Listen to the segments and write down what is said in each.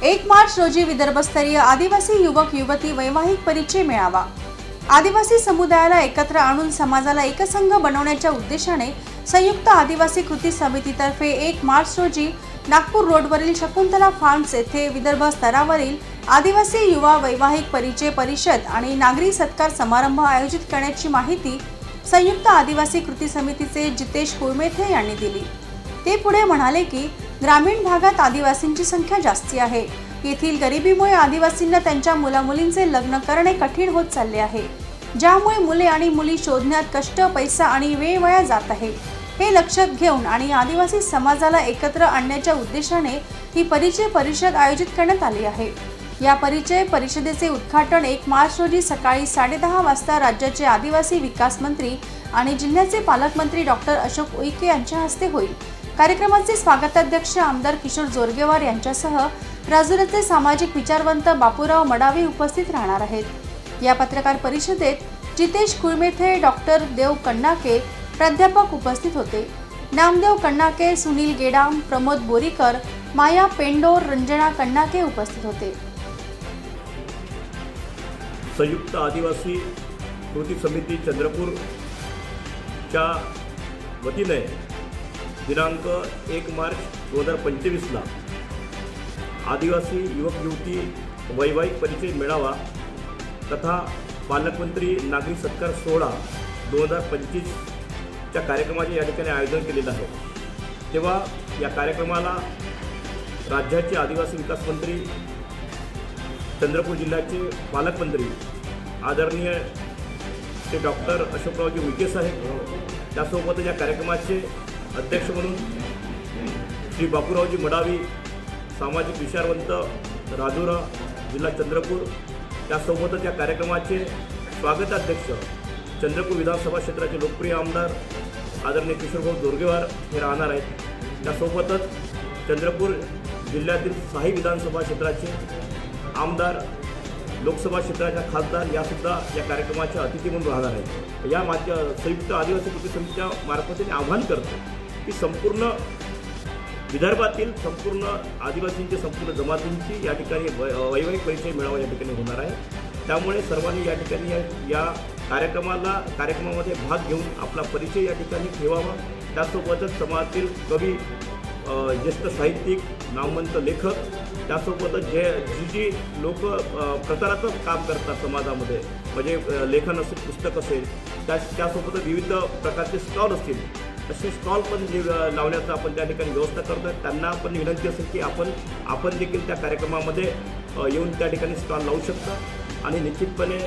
1 मार्च रोजी विदर्भस्तरीय आदिवासी युवक युवती वैवाहिक परिचय मेळावा। आदिवासी समुदायाला एकत्र आणून समाजाला एकसंघ बनवण्याच्या उद्देशाने संयुक्त आदिवासी कृती समितीतर्फे 1 मार्च रोजी नागपूर रोडवरील शकुंतला फार्म्स येथे विदर्भ स्तरावरील आदिवासी युवा वैवाहिक परिचय परिषद आणि नागरी सत्कार समारंभ आयोजित करण्याची माहिती संयुक्त आदिवासी कृती समितीचे जितेश कुळमेथे यांनी दिली। ते पुढे म्हणाले की ग्रामीण भागात आदिवासींची संख्या जास्ती आहे। येथील गरिबीमुळे आदिवासींना त्यांच्या मुलामुलींचे लग्न करणे कठीण होत चालले आहे, ज्यामुळे मुले आणि मुली शोधण्यात कष्ट, पैसा आणि वेळ वाया जात आहे। हे लक्षात घेऊन आणि आदिवासी समाजाला एकत्र आणण्याच्या उद्देशाने ही परिचय परिषद आयोजित करण्यात आली आहे। या परिचय परिषदेचे उद्घाटन 1 मार्च रोजी सकाळी 10:30 वाजता राज्याचे आदिवासी विकास मंत्री आणि जिल्ह्याचे पालकमंत्री डॉक्टर अशोक उईके यांच्या हस्ते होईल। कार्यक्रमाचे स्वागताध्यक्ष आमदार किशोर जोरगेवार यांच्यासह राजुराचे सामाजिक विचारवंत बापूराव मडावी उपस्थित राहणार आहेत। या पत्रकार परिषदेत जितेश कुळमेथे, डॉक्टर देव कन्नाके प्राध्यापक उपस्थित होते। नामदेव कन्नाके, सुनील गेडाम, प्रमोद बोरीकर, माया पेंडोर, रंजना कन्नाके उपस्थित होते। संयुक्त आदिवासी कृती समिती चंद्रपूरच्या वतीने दिनांक 1 मार्च 2025 ला आदिवासी युवक युवती वैवाहिक परिचय मेळावा तथा पालकमंत्री नागरी सत्कार सोहळा 2025 च्या कार्यक्रमाचे या ठिकाणी आयोजन केलेलं आहे। तेव्हा या कार्यक्रमाला राज्याचे आदिवासी विकास मंत्री, चंद्रपूर जिल्ह्याचे पालकमंत्री आदरणीय श्री डॉक्टर अशोकरावजी उईके साहेब, त्यासोबतच या कार्यक्रमाचे अध्यक्ष म्हणून श्री बापूरावजी मडावी, सामाजिक विचारवंत, राजुरा जिल्हा चंद्रपूर, त्यासोबतच या कार्यक्रमाचे स्वागताध्यक्ष चंद्रपूर विधानसभा क्षेत्राचे लोकप्रिय आमदार आदरणीय किशोरभाऊ जोरगेवार हे राहणार आहेत। त्यासोबतच चंद्रपूर जिल्ह्यातील 6 विधानसभा क्षेत्राचे आमदार, लोकसभा क्षेत्राच्या खासदार यासुद्धा या कार्यक्रमाच्या अतिथी म्हणून राहणार आहेत। या संयुक्त आदिवासी कृती समितीच्या मार्फत आवाहन करतो की संपूर्ण विदर्भातील संपूर्ण आदिवासींची संपूर्ण जमातींची या ठिकाणी वैवाहिक परिचय मेळावा या ठिकाणी होणार आहे। त्यामुळे सर्वांनी या ठिकाणी या कार्यक्रमामध्ये भाग घेऊन आपला परिचय या ठिकाणी ठेवावा। त्यासोबतच समाजातील कवी, ज्येष्ठ साहित्यिक, नामवंत लेखक, त्यासोबतच जी लोक प्रचाराचं काम करतात समाजामध्ये, म्हणजे लेखन असेल, पुस्तक असेल, त्यासोबतच विविध प्रकारचे स्टॉल असतील, असे स्टॉल पण लावण्याचं आपण त्या ठिकाणी व्यवस्था करतो। त्यांना पण विनंती असेल की आपण देखील त्या कार्यक्रमामध्ये येऊन त्या ठिकाणी स्टॉल लावू शकता आणि निश्चितपणे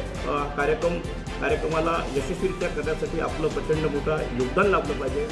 कार्यक्रमाला यशस्वीरित्या करण्यासाठी आपलं प्रचंड मोठं योगदान लाभलं पाहिजे।